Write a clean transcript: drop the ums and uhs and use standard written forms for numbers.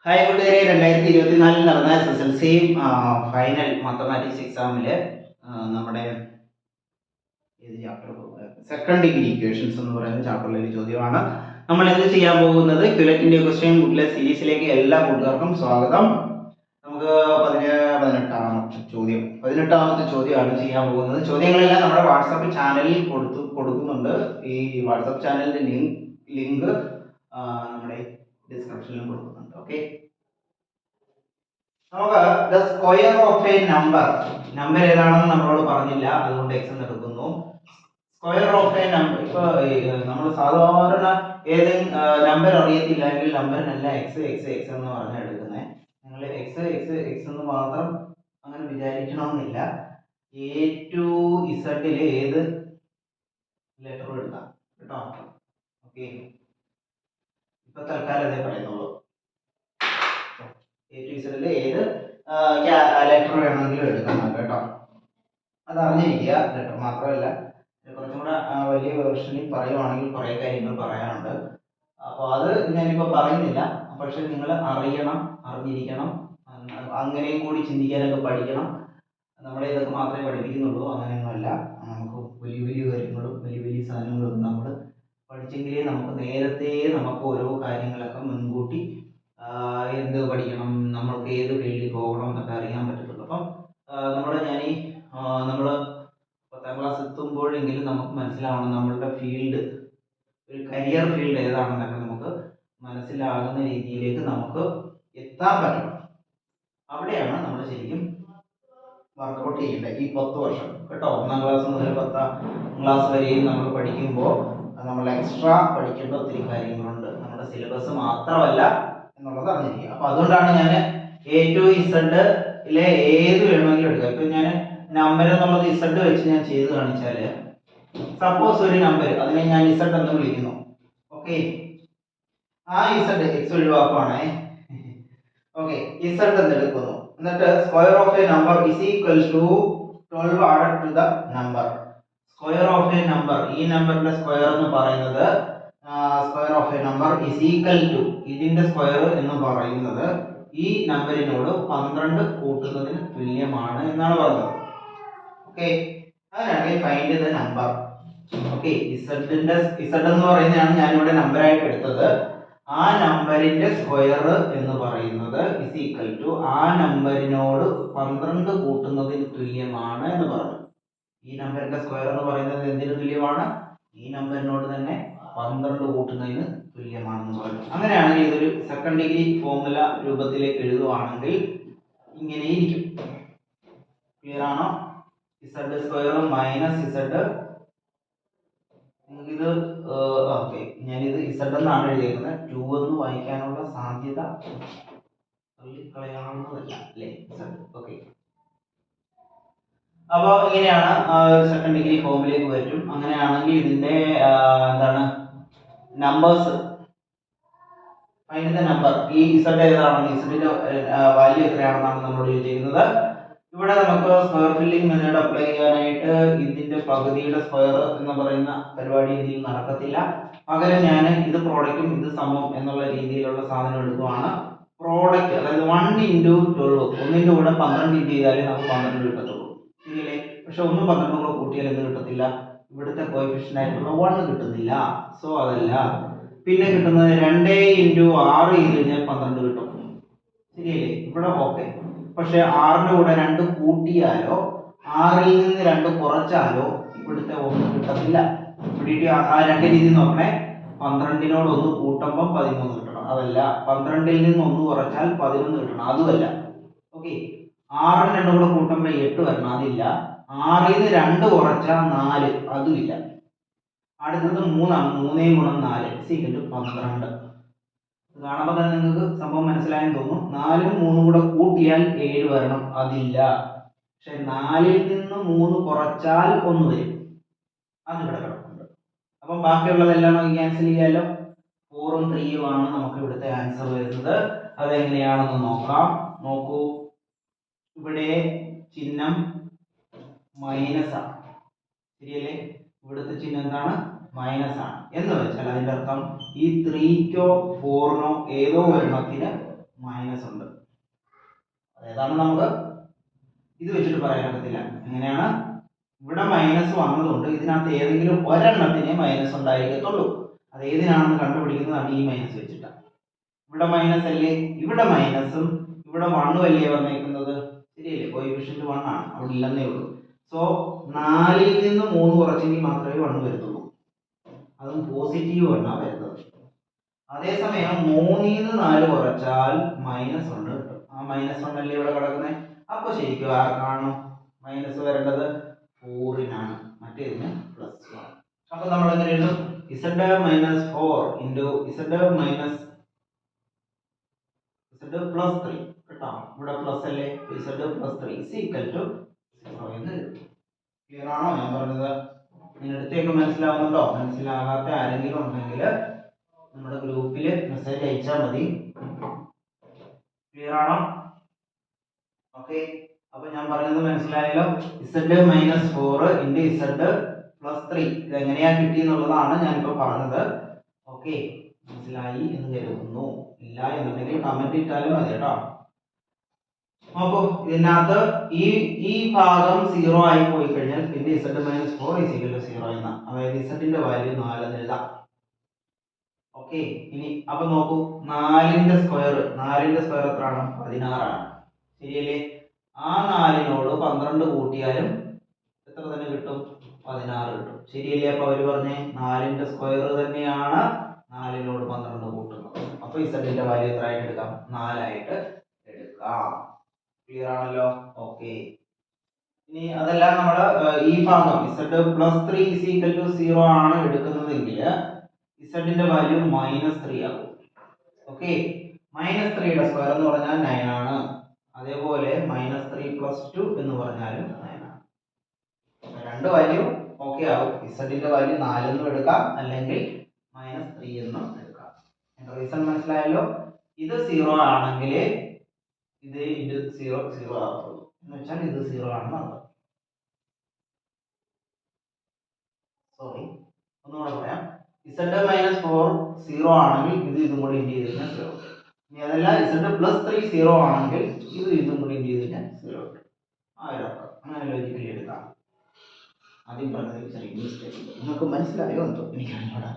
Hi കൂട്ടുകാരെ, 2024 നടന്ന SSLC final mathematics എക്സാമിൽ നമ്മുടെ സെക്കൻഡ് ഡിഗ്രി ഇക്വേഷൻസ് എന്ന് പറയുന്ന ചാപ്റ്ററിലെ ഒരു ചോദ്യമാണ് നമ്മൾ ഇന്ന് ചെയ്യാൻ പോകുന്നത്. ക്യുലറ്റിന്റെ ക്വസ്റ്റ്യൻ ബുക്കിലെ സീരീസിലേക്ക് എല്ലാ കൂട്ടുകാർക്കും സ്വാഗതം. നമുക്ക് 18ാമത്തെ ചോദ്യമാണ് ചെയ്യാൻ പോകുന്നത്. ചോദ്യങ്ങളെല്ലാം നമ്മുടെ വാട്സാപ്പ് ചാനലിൽ കൊടുക്കുന്നുണ്ട്. ഈ വാട്സാപ്പ് ചാനലിന്റെ ലിങ്ക് നമ്മുടെ ഡിസ്ക്രിപ്ഷനിലും കൊടുക്കുന്നുണ്ട്. ഓക്കെ, നമുക്ക് the square of a number ഏതാണെന്ന് നമ്മളോട് പറഞ്ഞില്ല, അതുകൊണ്ട് എക്സ് എന്ന് എടുക്കുന്നു. സ്ക്വയർ ഓഫ് എ നമ്പർ, ഇപ്പൊ നമ്മൾ സാധാരണ ഏത് നമ്പർ അറിയത്തില്ലെങ്കിൽ നമ്പറിനല്ല എക്സ് എക്സ് എക്സ് എന്ന് പറഞ്ഞാൽ എടുക്കുന്നത്. നിങ്ങൾ എക്സ് എക്സ് എക്സ് എന്ന് മാത്രം അങ്ങനെ വിചാരിക്കണമെന്നില്ല. എ ടു ഇസഡിൽ ഏത് ലെറ്ററും എടുക്കാം കേട്ടോ. ഓക്കെ, ഇപ്പൊ തൽക്കാലം അതേ പറയുന്നുള്ളൂ. എ ടു ഇസഡിൽ ഏത് ലെറ്റർ വേണമെങ്കിലും എടുക്കാം കേട്ടോ. അത് അറിഞ്ഞിരിക്കുക. ലെറ്റർ മാത്രമല്ല, കുറച്ചും കൂടെ വലിയ വേർഷനിൽ പറയുവാണെങ്കിൽ കുറേ കാര്യങ്ങൾ പറയാനുണ്ട്. അപ്പോൾ അത് ഞാനിപ്പോൾ പറയുന്നില്ല. പക്ഷെ നിങ്ങൾ അറിഞ്ഞിരിക്കണം. അങ്ങനെയും കൂടി ചിന്തിക്കാനൊക്കെ പഠിക്കണം. നമ്മളെ ഇതൊക്കെ മാത്രമേ പഠിപ്പിക്കുന്നുള്ളൂ, അങ്ങനെയൊന്നുമല്ല. നമുക്ക് വലിയ വലിയ കാര്യങ്ങളും വലിയ വലിയ സാധനങ്ങളും നമ്മൾ പഠിച്ചെങ്കിലേ നമുക്ക് നേരത്തെ നമുക്ക് ഓരോ കാര്യങ്ങളൊക്കെ മുൻകൂട്ടി എന്ത് പഠിക്കണം, നമ്മൾക്ക് ഏത് ഫീൽഡിൽ പോകണം എന്നൊക്കെ അറിയാൻ പറ്റത്തുള്ളൂ. അപ്പം നമ്മൾ 10ാം ക്ലാസ് എത്തുമ്പോഴെങ്കിലും നമുക്ക് മനസ്സിലാവണം നമ്മളുടെ ഫീൽഡ്, ഒരു കരിയർ ഫീൽഡ് ഏതാണെന്നൊക്കെ നമുക്ക് മനസ്സിലാകുന്ന രീതിയിലേക്ക് നമുക്ക് എത്താൻ പറ്റണം. അവിടെയാണ് നമ്മൾ ശരിക്കും വർക്കൗട്ട് ചെയ്യേണ്ടത് ഈ 10 വർഷം കേട്ടോ. 1ാം ക്ലാസ് മുതൽ 10ാം ക്ലാസ് വരെയും നമ്മൾ പഠിക്കുമ്പോൾ നമ്മൾ എക്സ്ട്രാ പഠിക്കേണ്ട ഒത്തിരി കാര്യങ്ങളുണ്ട്. നമ്മുടെ സിലബസ് മാത്രമല്ല എന്നുള്ളത് അറിഞ്ഞിരിക്കുക. അപ്പൊ അതുകൊണ്ടാണ് ഞാൻ എ ടു ഇസഡിലെ ഏത് വേണമെങ്കിലും എടുക്കുക. ഇപ്പൊ ഞാൻ നമ്പർ എന്നുള്ളത് ഇസഡ് വെച്ച് ഞാൻ ചെയ്ത് കാണിച്ചാല്, സപ്പോസ് ഒരു നമ്പർ, അതിനെ ഞാൻ ഇസഡ് എന്ന് വിളിക്കുന്നു. ഓക്കെ, ആ ഇസഡ് എക്സ് ഒഴിവാക്കുവാണേ. ഓക്കെ, ഇസഡ് എന്ന് എടുക്കുന്നു. എന്നിട്ട് square of a number is equal to 12 added to the number. Square of a number, ഈ നമ്പറിന്റെ സ്ക്വയർ എന്ന് പറയുന്നത് square of a number is equal to, ഇതിന്റെ സ്ക്വയർ എന്ന് പറയുന്നത് ഈ നമ്പറിനോട് 12 കൂട്ടുന്നതിന് തുല്യമാണ് എന്നാണ് പറഞ്ഞത്. ഓക്കെ, അങ്ങനെയാണെങ്കിൽ find the number. Okay, z എന്ന് പറയുന്നതാണ് ഞാനിവിടെ നമ്പറായിട്ട് എടുത്തത്. ആ നമ്പറിന്റെ സ്ക്വയർ എന്ന് പറയുന്നത് ഇസ് ഈക്വൽ ടു ആ നമ്പറിനോട് 12 കൂട്ടുന്നതിന് തുല്യമാണ് എന്ന് പറഞ്ഞു. ഈ നമ്പറിന്റെ സ്ക്വയർ എന്ന് പറയുന്നത് എന്തിന് തുല്യമാണ്? ഈ നമ്പറിനോട് തന്നെ 12 കൂട്ടുന്നതിന് തുല്യമാണെന്ന് പറഞ്ഞു. അങ്ങനെയാണെങ്കിൽ ഇതൊരു സെക്കൻഡ് ഡിഗ്രി ഫോർമുല രൂപത്തിലേക്ക് എഴുതുവാണെങ്കിൽ ഇങ്ങനെ ഇരിക്കും. ക്ലിയർ ആണോ? ഇസഡ് സ്ക്വയർ മൈനസ് ഇസഡ്, ഇത് ഓക്കെ, ഞാനിത് ഇസഡ് എന്നാണ് എഴുതിയിരിക്കുന്നത്. 2 എന്ന് വായിക്കാനുള്ള സാധ്യത കളയാവുന്നതല്ല അല്ലേ ഇസഡ്. ഓക്കെ, അപ്പോൾ ഇങ്ങനെയാണ് സെക്കൻഡ് ഡിഗ്രി ഫോമിലേക്ക് വരും. അങ്ങനെയാണെങ്കിൽ ഇതിന്റെ എന്താണ് നമ്പേഴ്സ്, ഫൈൻഡ് ദ നമ്പർ. ഈ ഇസഡ് ഏതാണെന്ന്, ഇസഡിന്റെ വാല്യൂ എത്രയാണെന്നാണ് നമ്മളോട് ചോദിച്ചിരിക്കുന്നത്. ഇവിടെ നമുക്ക് സ്ക്വയർ ഫില്ലിംഗ് മെത്തേഡ് അപ്ലൈ ചെയ്യാനായിട്ട് ഇതിന്റെ പകുതിയുടെ സ്ക്വയർ എന്ന് പറയുന്ന പരിപാടി ഇതിൽ നടക്കത്തില്ല. പകരം ഞാൻ ഇത് പ്രോഡക്റ്റും ഇത് സമം എന്നുള്ള രീതിയിലുള്ള സാധനം എടുക്കുവാണ്. പ്രോഡക്റ്റ്, അതായത് 1 × 12, ഒന്നിന്റെ കൂടെ 12 ഇൻറ്റു ചെയ്താലേ നമുക്ക് 12 കിട്ടത്തുള്ളൂ, ശരിയല്ലേ? പക്ഷെ 1 12 കൂടെ കൂട്ടിയാൽ എന്ത് കിട്ടത്തില്ല? ഇവിടുത്തെ കോഎഫിഷ്യന്റ് ആയിട്ടുള്ള 1 കിട്ടുന്നില്ല. സോ അതല്ല. പിന്നെ കിട്ടുന്നത് 2 × 6 ചെയ്ത് കഴിഞ്ഞാൽ 12 കിട്ടും, ശരിയല്ലേ? ഇവിടെ ഓക്കെ. പക്ഷെ 6ന്റെ കൂടെ 2 കൂട്ടിയാലോ 6ൽ നിന്ന് 2 കുറച്ചാലോ ഇവിടുത്തെ 1 കിട്ടത്തില്ല. ഇവിടെ ആ 2 രീതി നോക്കണേ. 12നോട് 1 കൂട്ടുമ്പോൾ 13 കിട്ടണം, അതല്ല. 12ൽ നിന്ന് 1 കുറച്ചാൽ 11 കിട്ടണം, അതുമല്ല. ഓക്കെ, 6ന് 2 കൂടെ കൂട്ടുമ്പോൾ 8 വരണം, അതില്ല. 6ൽ നിന്ന് 2 കുറച്ചാൽ 4, അതുമില്ല. അടുത്തത് 3 ആണ്. 3 × 4 = 12. കാണുമ്പോൾ തന്നെ നിങ്ങൾക്ക് സംഭവം മനസ്സിലായെന്ന് തോന്നുന്നു. 4ഉം 3ഉം കൂടെ കൂട്ടിയാൽ 7 വരണം, അതില്ല. പക്ഷെ 4ൽ നിന്ന് 3 കുറച്ചാൽ 1 വരും, അതിവിടെ കിടപ്പുണ്ട്. അപ്പം ബാക്കിയുള്ളതെല്ലാം നമുക്ക് ക്യാൻസൽ ചെയ്യാലോ. 4ഉം 3ഉം ആണ് നമുക്ക് ഇവിടുത്തെ ആൻസർ വരുന്നത്. അതെങ്ങനെയാണെന്ന് നോക്കാം. നോക്കൂ, ഇവിടെ ചിഹ്നം മൈനസ് ആണ്, ശരിയല്ലേ? ഇവിടുത്തെ ചിഹ്നം എന്താണ്? മൈനസ് ആണ്. എന്ന് വെച്ചാൽ അതിന്റെ അർത്ഥം ഈ 3കോ 4നോ ഏതോ ഒരെണ്ണത്തിന് മൈനസ് ഉണ്ട്. ഏതാണ് നമുക്ക് ഇത് വെച്ചിട്ട് പറയാനൊക്കത്തില്ല. എങ്ങനെയാണ് ഇവിടെ മൈനസ് വന്നതുകൊണ്ട് ഇതിനകത്ത് ഏതെങ്കിലും ഒരെണ്ണത്തിന് മൈനസ് ഉണ്ടായിരിക്കത്തുള്ളൂ. അത് ഏതിനാണെന്ന് കണ്ടുപിടിക്കുന്നതാണ് ഈ മൈനസ് വെച്ചിട്ടാണ്. ഇവിടെ മൈനസ് അല്ലേ, ഇവിടെ മൈനസും ഇവിടെ 1 അല്ലേ വന്നേക്കുന്നത്, ശരിയല്ലേ? കോഎഫിഷ്യന്റ് 1 ആണ്, അവിടെ ഇല്ലെന്നേ ഉള്ളൂ. സോ 4ൽ നിന്ന് 3 കുറച്ചെങ്കിൽ മാത്രമേ 1 വരത്തുള്ളൂ, അതും പോസിറ്റീവ് 1 ആണ് വരുന്നത്. അതേസമയം 3ൽ നിന്ന് 4 കുറച്ചാൽ മൈനസ് 1 കിട്ടും. ആ മൈനസ് 1 അല്ലേ ഇവിടെ കിടക്കുന്നത്. അപ്പൊ ശരിക്കും ആർക്കാണ് മൈനസ് വരേണ്ടത്? 4നാണ്, മറ്റേതിന് +1. അപ്പൊ നമ്മൾ എങ്ങനെ എഴുതും? z minus 4 into z minus z+3 കേട്ടോ, ഇവിടെ പ്ലസ് അല്ലേ, z+3 is equal to 0 എന്ന് എഴുതും. ക്ലിയർ ആണോ ഞാൻ പറഞ്ഞത്? ഇതിനടുത്തേക്ക് മനസ്സിലാവുന്നുണ്ടോ? മനസ്സിലാകാത്ത ആരെങ്കിലും ഉണ്ടെങ്കിൽ നമ്മുടെ ഗ്രൂപ്പിൽ മെസ്സേജ് അയച്ചാൽ മതി. ക്ലിയർ ആണോ? ഓക്കെ, അപ്പൊ ഞാൻ പറഞ്ഞത് മനസ്സിലായല്ലോ. z മൈനസ് 4 ഇൻറ്റു z+3 ഇത് എങ്ങനെയാ കിട്ടിയെന്നുള്ളതാണ് ഞാനിപ്പോ പറഞ്ഞത്. ഓക്കെ, മനസ്സിലായി എന്ന് കരുതുന്നു. ഇല്ല എന്നുണ്ടെങ്കിൽ കമന്റ് ഇട്ടാലും മതി കേട്ടോ. നോക്കൂ, ഇതിനകത്ത് ഈ ഭാഗം 0 ആയി പോയി കഴിഞ്ഞാൽ പിന്നെ z minus 4 is equal to 0 എന്ന, അതായത് z ന്റെ വാല്യൂ 4 എന്ന് എഴുതാം. ഓക്കെ, ഇനി അപ്പൊ നോക്കൂ, 4ന്റെ സ്ക്വയർ എത്രയാണ്? 16 ആണ്, ശരിയല്ലേ? ആ 4നോട് 12 കൂട്ടിയാലും എത്ര തന്നെ കിട്ടും? 16 കിട്ടും, ശരിയല്ലേ? അപ്പൊ അവര് പറഞ്ഞേ 4ന്റെ സ്ക്വയർ തന്നെയാണ് 4നോട് 12 കൂട്ടുന്നത്. അപ്പൊ z ന്റെ വാല്യൂ എത്ര ആയിട്ട് എടുക്കാം? 4 ആയിട്ട് എടുക്കാം. ക്ലിയർ ആണല്ലോ? ഓക്കെ, ഇനി അതെല്ലാം നമ്മൾ ഈ ഭാഗം z+3 is equal to 0 ആണ് എടുക്കുന്നതെങ്കിൽ z ന്റെ വാല്യൂ -3 ആകും. ഓക്കെ, -3യുടെ സ്ക്വയർ എന്ന് പറഞ്ഞാൽ 9 ആണ്. അതേപോലെ -3 + 2 എന്ന് പറഞ്ഞാലും 9 ആണ്. രണ്ട് വാല്യൂ ഓക്കെ ആവും. z ന്റെ വാല്യൂ 4 എന്നും എടുക്കാം, അല്ലെങ്കിൽ -3 എന്നും എടുക്കാം. റീസൺ മനസ്സിലായല്ലോ? ഇത് 0 ആണെങ്കിൽ ഇത് 0 0 ആവുള്ളൂ, എന്ന് വെച്ചാൽ ഇത് 0 ആണെന്ന് അർത്ഥം. സോറി, ഒന്നുകൂടെ പറയാം. z മൈനസ് 4 0 ആണെങ്കിൽ ഇതും കൂടി ഇൻഡ് ചെയ്ത് കഴിഞ്ഞാൽ 0. ഇനി അതല്ല z+3 0 ആണെങ്കിൽ ഇതും കൂടി ഇൻഡ് ചെയ്ത് കഴിഞ്ഞാൽ 0 കിട്ടും. ആ ഒരു അർത്ഥം. അങ്ങനെ ലോജിക്കലി എടുക്കാം. ആദ്യം പറഞ്ഞതിൽ ചെറിയ മിസ്റ്റേക്ക് ഉണ്ട്. നിങ്ങൾക്ക് മനസ്സിലായോ എന്തോ എനിക്കറിഞ്ഞൂടാ.